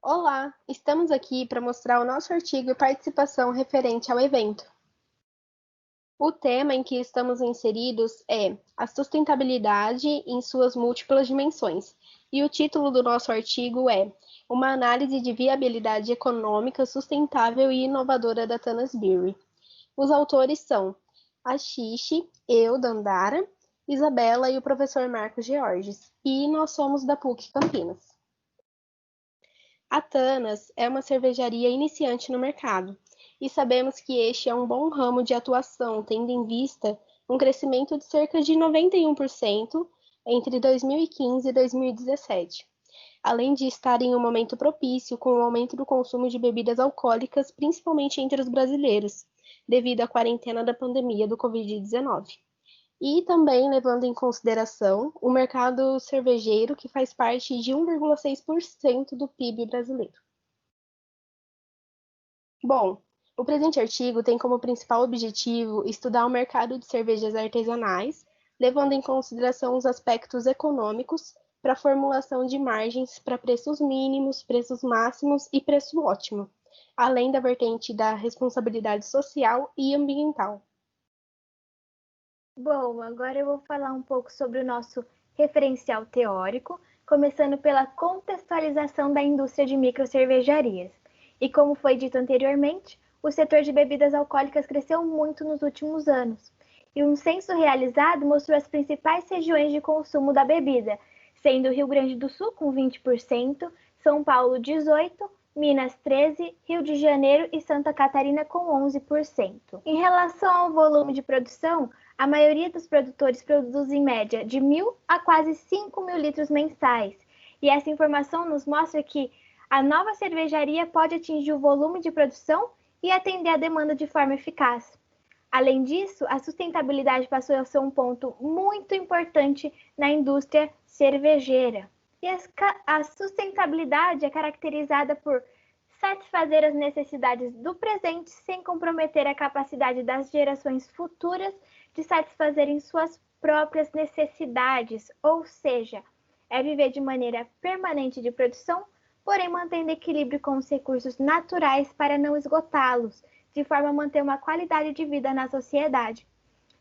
Olá, estamos aqui para mostrar o nosso artigo e participação referente ao evento. O tema em que estamos inseridos é a sustentabilidade em suas múltiplas dimensões, e o título do nosso artigo é Uma análise de viabilidade econômica sustentável e inovadora da Tanas Berry. Os autores são a Xixi, eu, Dandara, Isabela e o professor Marcos Georges, e nós somos da PUC Campinas. A Tanas é uma cervejaria iniciante no mercado, e sabemos que este é um bom ramo de atuação, tendo em vista um crescimento de cerca de 91% entre 2015 e 2017, além de estar em um momento propício com o aumento do consumo de bebidas alcoólicas, principalmente entre os brasileiros, devido à quarentena da pandemia do Covid-19. E também levando em consideração o mercado cervejeiro, que faz parte de 1,6% do PIB brasileiro. Bom, o presente artigo tem como principal objetivo estudar o mercado de cervejas artesanais, levando em consideração os aspectos econômicos para a formulação de margens para preços mínimos, preços máximos e preço ótimo, além da vertente da responsabilidade social e ambiental. Bom, agora eu vou falar um pouco sobre o nosso referencial teórico, começando pela contextualização da indústria de microcervejarias. E como foi dito anteriormente, o setor de bebidas alcoólicas cresceu muito nos últimos anos. E um censo realizado mostrou as principais regiões de consumo da bebida, sendo Rio Grande do Sul com 20%, São Paulo 18%, Minas 13%, Rio de Janeiro e Santa Catarina com 11%. Em relação ao volume de produção, a maioria dos produtores produz em média de 1.000 a quase 5.000 litros mensais. E essa informação nos mostra que a nova cervejaria pode atingir o volume de produção e atender a demanda de forma eficaz. Além disso, a sustentabilidade passou a ser um ponto muito importante na indústria cervejeira. E a sustentabilidade é caracterizada por satisfazer as necessidades do presente sem comprometer a capacidade das gerações futuras de satisfazerem suas próprias necessidades, ou seja, é viver de maneira permanente de produção, porém mantendo equilíbrio com os recursos naturais para não esgotá-los, de forma a manter uma qualidade de vida na sociedade.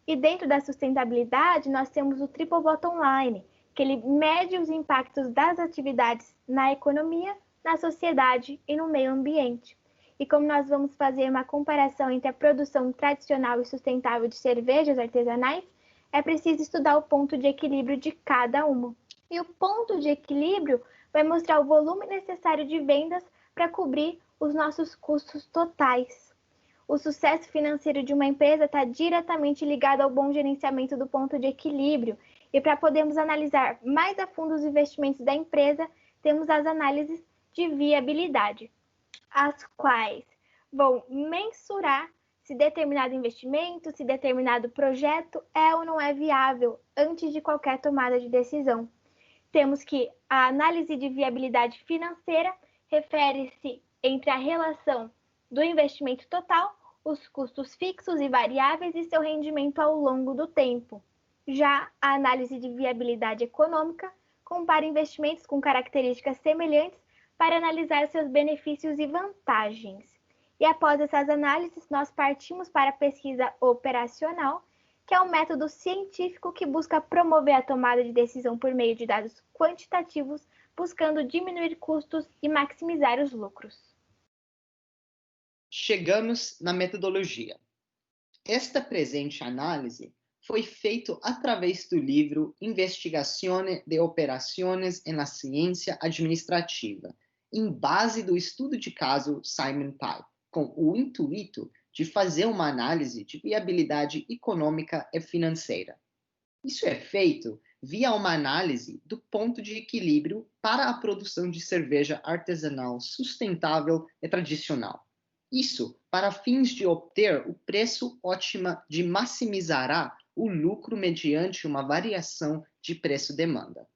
E dentro da sustentabilidade, nós temos o Triple Bottom Line, que ele mede os impactos das atividades na economia, na sociedade e no meio ambiente. E como nós vamos fazer uma comparação entre a produção tradicional e sustentável de cervejas artesanais, é preciso estudar o ponto de equilíbrio de cada uma. E o ponto de equilíbrio vai mostrar o volume necessário de vendas para cobrir os nossos custos totais. O sucesso financeiro de uma empresa está diretamente ligado ao bom gerenciamento do ponto de equilíbrio. E para podermos analisar mais a fundo os investimentos da empresa, temos as análises de viabilidade, as quais vão mensurar se determinado investimento, se determinado projeto é ou não é viável antes de qualquer tomada de decisão. Temos que a análise de viabilidade financeira refere-se entre a relação do investimento total, os custos fixos e variáveis e seu rendimento ao longo do tempo. Já a análise de viabilidade econômica compara investimentos com características semelhantes para analisar seus benefícios e vantagens. E após essas análises, nós partimos para a pesquisa operacional, que é um método científico que busca promover a tomada de decisão por meio de dados quantitativos, buscando diminuir custos e maximizar os lucros. Chegamos na metodologia. Esta presente análise foi feita através do livro Investigazione de Operações en la Ciência Administrativa, em base do estudo de caso Simon Pike, com o intuito de fazer uma análise de viabilidade econômica e financeira. Isso é feito via uma análise do ponto de equilíbrio para a produção de cerveja artesanal sustentável e tradicional. Isso para fins de obter o preço ótimo de maximizará o lucro mediante uma variação de preço-demanda.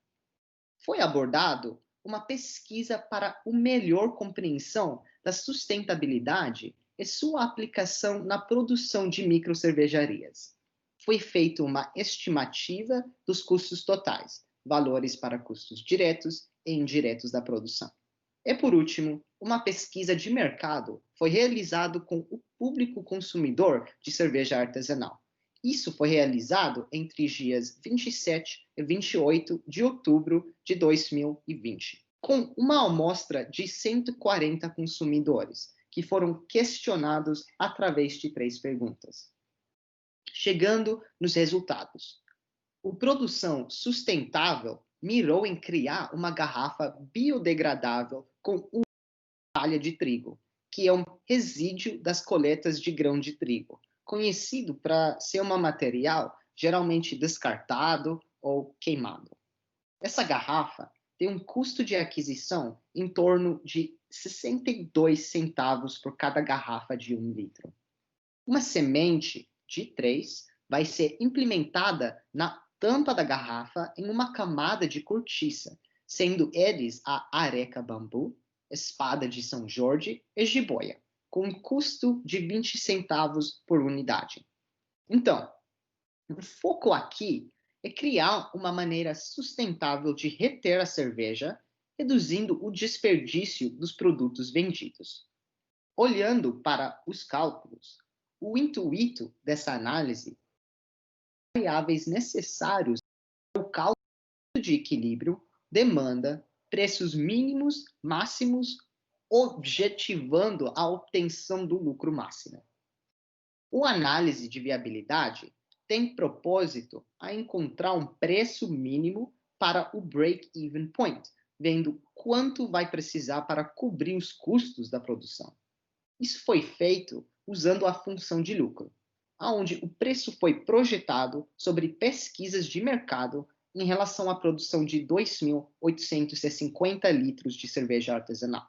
Foi abordado uma pesquisa para uma melhor compreensão da sustentabilidade e sua aplicação na produção de microcervejarias. Foi feita uma estimativa dos custos totais, valores para custos diretos e indiretos da produção. E, por último, uma pesquisa de mercado foi realizada com o público consumidor de cerveja artesanal. Isso foi realizado entre os dias 27 e 28 de outubro de 2020, com uma amostra de 140 consumidores, que foram questionados através de 3 perguntas. Chegando nos resultados. A produção sustentável mirou em criar uma garrafa biodegradável com uma palha de trigo, que é um resíduo das coletas de grão de trigo, conhecido para ser um material geralmente descartado ou queimado. Essa garrafa tem um custo de aquisição em torno de 62 centavos por cada garrafa de 1 litro. Uma semente de 3 vai ser implementada na tampa da garrafa em uma camada de cortiça, sendo eles a areca bambu, espada de São Jorge e jiboia, com um custo de 20 centavos por unidade. Então, o foco aqui é criar uma maneira sustentável de reter a cerveja, reduzindo o desperdício dos produtos vendidos. Olhando para os cálculos, o intuito dessa análise é variáveis necessários para o cálculo de equilíbrio, demanda, preços mínimos, máximos, objetivando a obtenção do lucro máximo. O análise de viabilidade tem propósito a encontrar um preço mínimo para o break-even point, vendo quanto vai precisar para cobrir os custos da produção. Isso foi feito usando a função de lucro, onde o preço foi projetado sobre pesquisas de mercado em relação à produção de 2.850 litros de cerveja artesanal.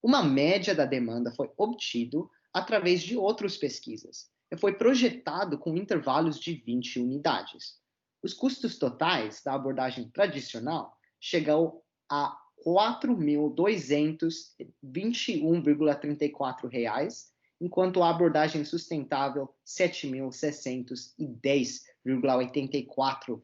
Uma média da demanda foi obtido através de outras pesquisas e foi projetado com intervalos de 20 unidades. Os custos totais da abordagem tradicional chegam a R$ 4.221,34, enquanto a abordagem sustentável R$ 7.610,84.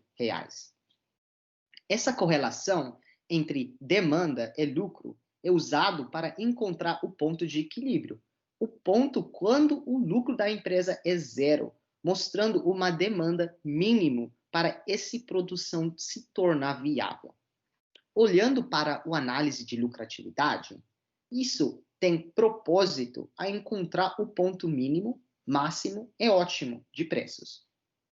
Essa correlação entre demanda e lucro é usado para encontrar o ponto de equilíbrio, o ponto quando o lucro da empresa é zero, mostrando uma demanda mínimo para essa produção se tornar viável. Olhando para a análise de lucratividade, isso tem propósito a encontrar o ponto mínimo, máximo e ótimo de preços.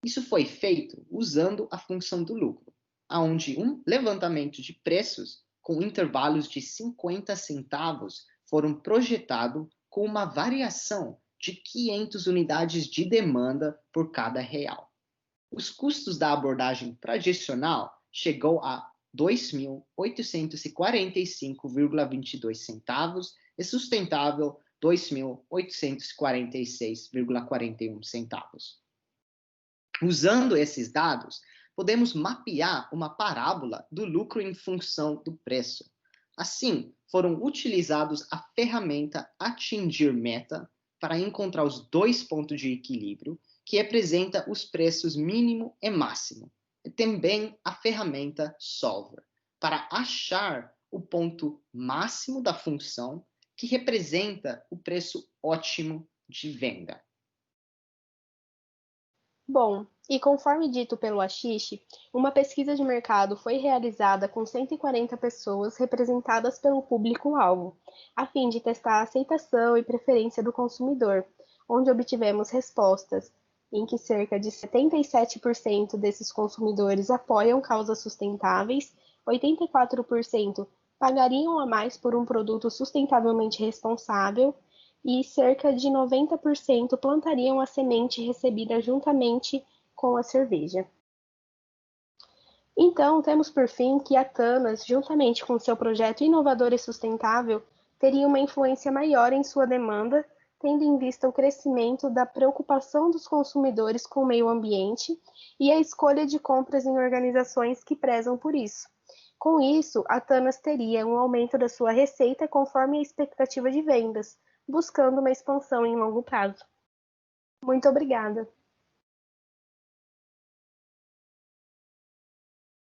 Isso foi feito usando a função do lucro, onde um levantamento de preços com intervalos de 50 centavos foram projetados com uma variação de 500 unidades de demanda por cada real. Os custos da abordagem tradicional chegou a R$ 2.845,22 centavos e sustentável R$ 2.846,41 centavos. Usando esses dados, podemos mapear uma parábola do lucro em função do preço. Assim, foram utilizados a ferramenta Atingir Meta para encontrar os 2 pontos de equilíbrio, que representa os preços mínimo e máximo. E também a ferramenta Solver, para achar o ponto máximo da função, que representa o preço ótimo de venda. Bom, e conforme dito pelo Ashish, uma pesquisa de mercado foi realizada com 140 pessoas representadas pelo público-alvo, a fim de testar a aceitação e preferência do consumidor, onde obtivemos respostas em que cerca de 77% desses consumidores apoiam causas sustentáveis, 84% pagariam a mais por um produto sustentavelmente responsável e cerca de 90% plantariam a semente recebida juntamente com a cerveja. Então, temos por fim que a Tanners, juntamente com seu projeto inovador e sustentável, teria uma influência maior em sua demanda, tendo em vista o crescimento da preocupação dos consumidores com o meio ambiente e a escolha de compras em organizações que prezam por isso. Com isso, a Tanners teria um aumento da sua receita conforme a expectativa de vendas, buscando uma expansão em longo prazo. Muito obrigada!